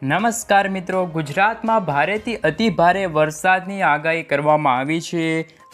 નમસ્કાર મિત્રો, ગુજરાતમાં ભારેથી અતિ ભારે વરસાદની આગાહી કરવામાં આવી છે।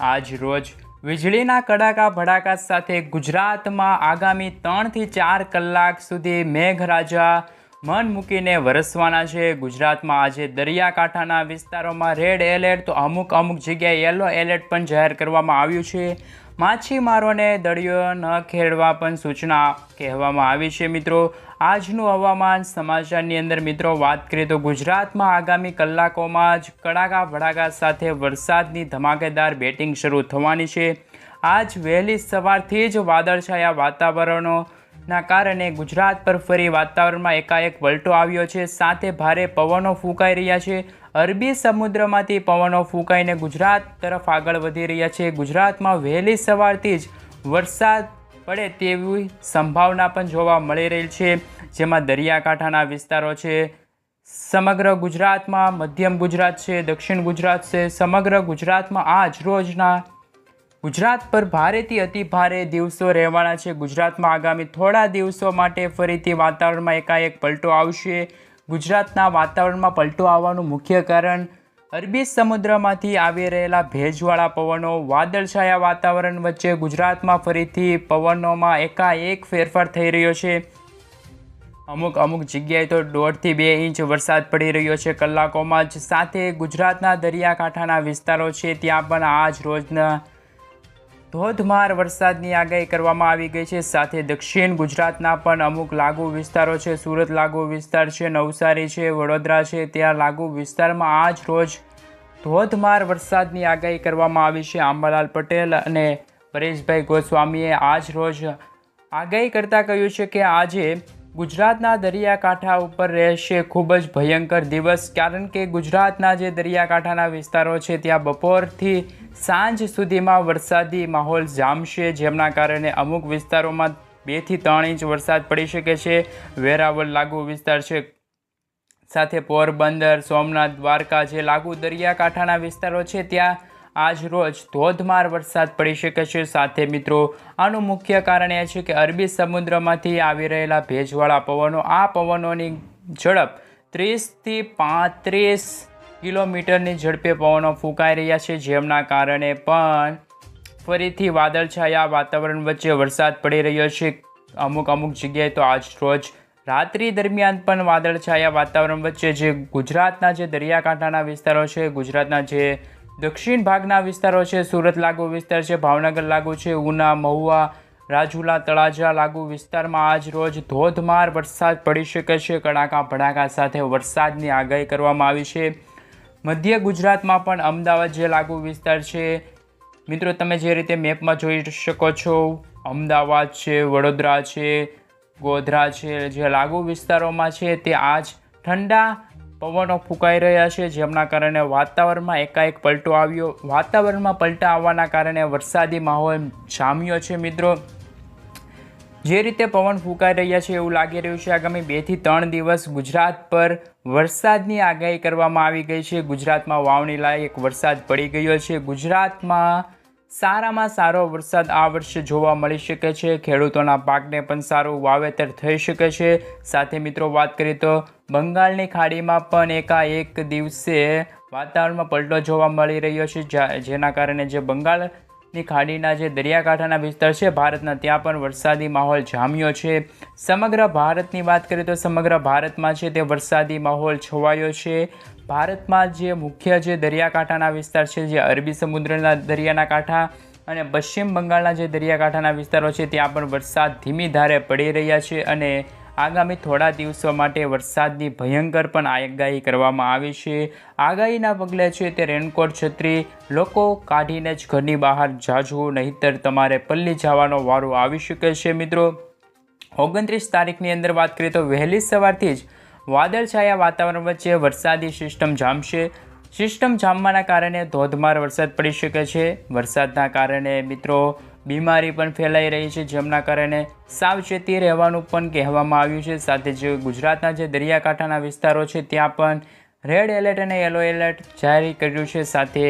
આજ રોજ વીજળીના કડાકા ભડાકા સાથે ગુજરાતમાં આગામી 3 થી 4 કલાક સુધી મેઘરાજા મન મૂકીને વરસવાના છે। ગુજરાતમાં આજે દરિયાકાંઠાના વિસ્તારોમાં રેડ એલર્ટ તો અમુક જગ્યાએ યલો એલર્ટ પણ જાહેર કરવામાં આવ્યું છે। માછીમારોને દરિયો ન ખેડવા પણ સૂચના કહેવામાં આવી છે। મિત્રો, આજનું હવામાન સમાચારની અંદર મિત્રો વાત કરીએ તો ગુજરાતમાં આગામી કલાકોમાં જ કડાકા ભડાકા સાથે વરસાદની ધમાકેદાર બેટિંગ શરૂ થવાની છે। આજ વહેલી સવારથી જ વાદળછાયા વાતાવરણોના કારણે ગુજરાત પર ફરી વાતાવરણમાં એકાએક પલટો આવ્યો છે। સાથે ભારે પવનો ફૂંકાઈ રહ્યા છે। અરબી સમુદ્રમાંથી પવનો ફૂંકાઈને ગુજરાત તરફ આગળ વધી રહ્યા છે। ગુજરાતમાં વહેલી સવારથી જ વરસાદ પડે તેવી સંભાવના પણ જોવા મળી રહી છે, જેમાં દરિયાકાંઠાના વિસ્તારો છે, સમગ્ર ગુજરાતમાં, મધ્યમ ગુજરાત છે, દક્ષિણ ગુજરાત છે, સમગ્ર ગુજરાતમાં આજ રોજના ગુજરાત પર ભારેથી અતિ ભારે દિવસો રહેવાના છે। ગુજરાતમાં આગામી થોડા દિવસો માટે ફરીથી વાતાવરણમાં એકાએક પલટો આવશે। ગુજરાતના વાતાવરણમાં પલટો આવવાનું મુખ્ય કારણ અરબી સમુદ્રમાંથી આવી રહેલા ભેજવાળા પવનો, વાદળછાયા વાતાવરણ વચ્ચે ગુજરાતમાં ફરીથી પવનોમાં એકાએક ફેરફાર થઈ રહ્યો છે। અમુક જગ્યાએ તો 1.5 થી 2 ઇંચ વરસાદ પડી રહ્યો છે કલાકોમાં જ। સાથે ગુજરાતના દરિયાકાંઠાના વિસ્તારો છે ત્યાં પણ આજ રોજના ધોધમાર વરસાદની આગાહી કરવામાં આવી ગઈ છે। સાથે દક્ષિણ ગુજરાતના પણ અમુક લાગુ વિસ્તારો છે, સુરત લાગુ વિસ્તાર છે, નવસારી છે, વડોદરા છે, ત્યાં લાગુ વિસ્તારમાં આજ રોજ ધોધમાર વરસાદની આગાહી કરવામાં આવી છે। આંબાલાલ પટેલ અને પરેશભાઈ ગોસ્વામીએ આજ રોજ આગાહી કરતાં કહ્યું છે કે આજે ગુજરાતના દરિયાકાંઠા ઉપર રહેશે ખૂબ જ ભયંકર દિવસ, કારણ કે ગુજરાતના જે દરિયાકાંઠાના વિસ્તારો છે ત્યાં બપોરથી સાંજ સુધીમાં વરસાદી માહોલ જામશે, જેમના કારણે અમુક વિસ્તારોમાં 2 થી 3 ઇંચ વરસાદ પડી શકે છે। વેરાવળ લાગુ વિસ્તાર છે, સાથે પોરબંદર, સોમનાથ, દ્વારકા જે લાગુ દરિયાકાંઠાના વિસ્તારો છે ત્યાં આજ રોજ ધોધમાર વરસાદ પડી શકે છે। સાથે મિત્રો, આનું મુખ્ય કારણ એ છે કે અરબી સમુદ્રમાંથી આવી રહેલા ભેજવાળા પવનો, આ પવનોની ઝડપ 30 થી 35 કિલોમીટરની ઝડપે પવનો ફૂંકાઈ રહ્યા છે, જેમના કારણે પણ ફરીથી વાદળછાયા વાતાવરણ વચ્ચે વરસાદ પડી રહ્યો છે। અમુક જગ્યાએ તો આજ રોજ રાત્રિ દરમિયાન પણ વાદળછાયા વાતાવરણ વચ્ચે જે ગુજરાતના જે દરિયાકાંઠાના વિસ્તારો છે, ગુજરાતના જે દક્ષિણ ભાગના વિસ્તારો છે, સુરત લાગુ વિસ્તાર છે, ભાવનગર લાગુ છે, ઉના, મહુવા, રાજુલા, તળાજા લાગુ વિસ્તારમાં આજ રોજ ધોધમાર વરસાદ પડી શકે છે। કડાકા ભડાકા સાથે વરસાદની આગાહી કરવામાં આવી છે। મધ્ય ગુજરાતમાં પણ અમદાવાદ જે લાગુ વિસ્તાર છે, મિત્રો તમે જે રીતે મેપમાં જોઈ શકો છો, અમદાવાદ છે, વડોદરા છે, ગોધરા છે, જે લાગુ વિસ્તારોમાં છે તે આજ ઠંડા પવનો ફૂંકાઈ રહ્યા છે, જેમના કારણે વાતાવરણમાં એકાએક પલટો આવ્યો। વાતાવરણમાં પલટા આવવાના કારણે વરસાદી માહોલ જામ્યો છે। મિત્રો, જે રીતે પવન ફૂંકાઈ રહ્યા છે એવું લાગી રહ્યું છે આગામી 2 થી 3 દિવસ ગુજરાત પર વરસાદની આગાહી કરવામાં આવી ગઈ છે। ગુજરાતમાં વાવણી લાયક વરસાદ પડી ગયો છે। ગુજરાતમાં સારામાં સારો વરસાદ આ વર્ષે જોવા મળી શકે છે। ખેડૂતોના પાકને પણ સારું વાવેતર થઈ શકે છે। સાથે મિત્રો વાત કરીએ તો બંગાળની ખાડીમાં પણ એકાએક દિવસે વાતાવરણમાં પલટો જોવા મળી રહ્યો છે, જેના કારણે જે બંગાળની ખાડીના જે દરિયાકાંઠાના વિસ્તાર છે ભારતના, ત્યાં પણ વરસાદી માહોલ જામ્યો છે। સમગ્ર ભારતની વાત કરીએ તો સમગ્ર ભારતમાં છે તે વરસાદી માહોલ છવાયો છે। ભારતમાં જે મુખ્ય જે દરિયાકાંઠાના વિસ્તાર છે, જે અરબી સમુદ્રના દરિયાના કાંઠા અને પશ્ચિમ બંગાળના જે દરિયાકાંઠાના વિસ્તારો છે ત્યાં પણ વરસાદ ધીમી ધારે પડી રહ્યા છે અને આગામી થોડા દિવસો માટે વરસાદની ભયંકર પણ આગાહી કરવામાં આવી છે। આગાહીના પગલે છે તે રેનકોટ, છત્રી લોકો કાઢીને જ ઘરની બહાર જાજો, નહીંતર તમારે પલ્લી જવાનો વારો આવી શકે છે। મિત્રો, 29 તારીખની અંદર વાત કરીએ તો વહેલી સવારથી જ વાદળછાયા વાતાવરણ વચ્ચે વરસાદી સિસ્ટમ જામશે। સિસ્ટમ જામવાના કારણે ધોધમાર વરસાદ પડી શકે છે। વરસાદના કારણે મિત્રો બીમારી પણ ફેલાઈ રહી છે, જેમના કારણે સાવચેતી રહેવાનું પણ કહેવામાં આવ્યું છે। સાથે જે ગુજરાતના જે દરિયાકાંઠાના વિસ્તારો છે ત્યાં પણ રેડ એલર્ટ અને યલો એલર્ટ જારી કર્યું છે। સાથે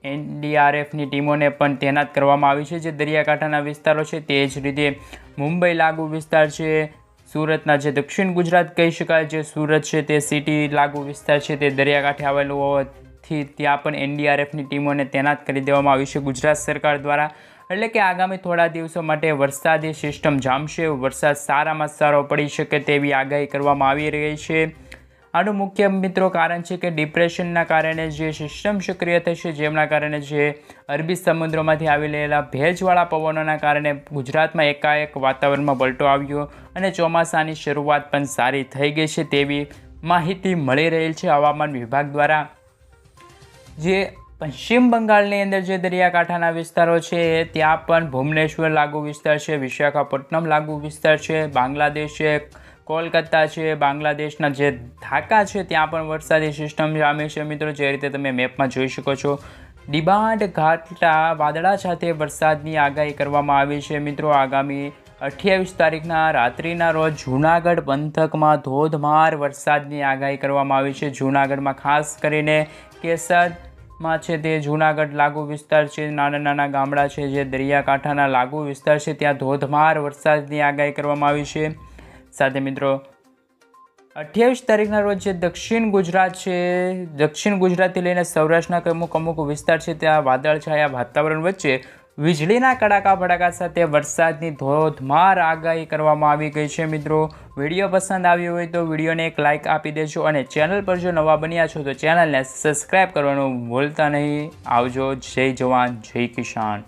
NDRFની ટીમોને પણ તૈનાત કરવામાં આવી છે જે દરિયાકાંઠાના વિસ્તારો છે। તે જ રીતે મુંબઈ લાગુ વિસ્તાર છે, સુરતના જે દક્ષિણ ગુજરાત કહી શકાય, જે સુરત છે તે સિટી લાગુ વિસ્તાર છે, તે દરિયાકાંઠે આવેલું હોવાથી ત્યાં પણ એનડીઆરએફની ટીમોને તૈનાત કરી દેવામાં આવી છે ગુજરાત સરકાર દ્વારા. એટલે કે આગામી થોડા દિવસો માટે વરસાદી સિસ્ટમ જામશે, વરસાદ સારામાં સારો પડી શકે તેવી આગાહી કરવામાં આવી રહી છે. આનું મુખ્ય મિત્રો કારણ છે કે ડિપ્રેશનના કારણે જે સિસ્ટમ સક્રિય થશે, જેમના કારણે જે અરબી સમુદ્રમાંથી આવી રહેલા ભેજવાળા પવનોના કારણે ગુજરાતમાં એકાએક વાતાવરણમાં પલટો આવ્યો અને ચોમાસાની શરૂઆત પણ સારી થઈ ગઈ છે તેવી માહિતી મળી રહેલ છે હવામાન વિભાગ દ્વારા. જે પશ્ચિમ બંગાળની અંદર જે દરિયાકાંઠાના વિસ્તારો છે ત્યાં પણ ભુવનેશ્વર લાગુ વિસ્તાર છે, વિશાખાપટ્ટનમ લાગુ વિસ્તાર છે, બાંગ્લાદેશ છે, કોલકાતા છે, બાંગ્લાદેશના જે ઢાકા છે ત્યાં પણ વરસાદી સિસ્ટમ જામે છે મિત્રો. જે રીતે તમે મેપમાં જોઈ શકો છો, ડિબાંડ ઘાટા વાદળા સાથે વરસાદની આગાહી કરવામાં આવી છે મિત્રો. આગામી 28 તારીખના રાત્રિના રોજ જૂનાગઢ પંથકમાં ધોધમાર વરસાદની આગાહી કરવામાં આવી છે. જૂનાગઢમાં ખાસ કરીને કેસરમાં છે તે જૂનાગઢ લાગુ વિસ્તાર છે, નાના નાના ગામડા છે જે દરિયાકાંઠાના લાગુ વિસ્તાર છે, ત્યાં ધોધમાર વરસાદની આગાહી કરવામાં આવી છે. સાથે મિત્રો 28 તારીખના રોજ જે દક્ષિણ ગુજરાત છે, દક્ષિણ ગુજરાતથી લઈને સૌરાષ્ટ્રના અમુક વિસ્તાર છે ત્યાં વાદળછાયા વાતાવરણ વચ્ચે વીજળીના કડાકા ભડાકા સાથે વરસાદની ધોધમાર આગાહી કરવામાં આવી ગઈ છે મિત્રો. વિડીયો પસંદ આવ્યો હોય તો વિડીયોને એક લાઇક આપી દેજો અને ચેનલ પર જો નવા બન્યા છો તો ચેનલને સબસ્ક્રાઈબ કરવાનું ભૂલતા નહીં. આવજો. જય જવાન જય કિસાન.